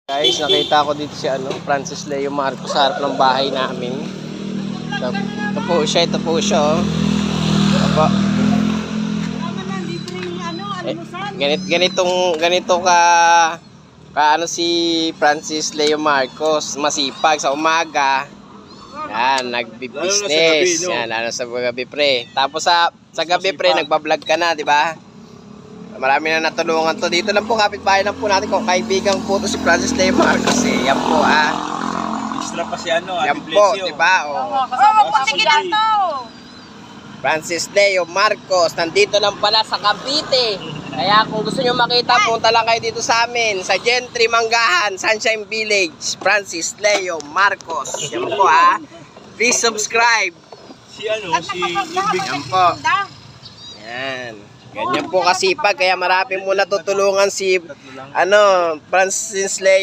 Guys, nakita ko dito si Francis Leo Marcos sa harap ng bahay namin. Ito po siya, oh. Opo. Ganito ka si Francis Leo Marcos, masipag sa umaga. Yan, nagbi-business. Yan, sa gabi pre. Tapos sa gabi pre, nagba-vlog ka na, di ba? Marami na natulungan to. Dito lang po, kapitbahay lang po natin. Kung kaibigan po to si Francis Leo Marcos eh. Yan po Extra pa si yan po, diba? Francis Leo Marcos. Nandito lang pala sa Cavite. Kaya kung gusto nyo makita, punta lang kayo dito sa amin. Sa Gentry Manggahan, Sunshine Village. Francis Leo Marcos. Yan po Please subscribe. Yan po. Yan. Ganyan po kasipag, kaya marami mo natutulungan si Francis Leo.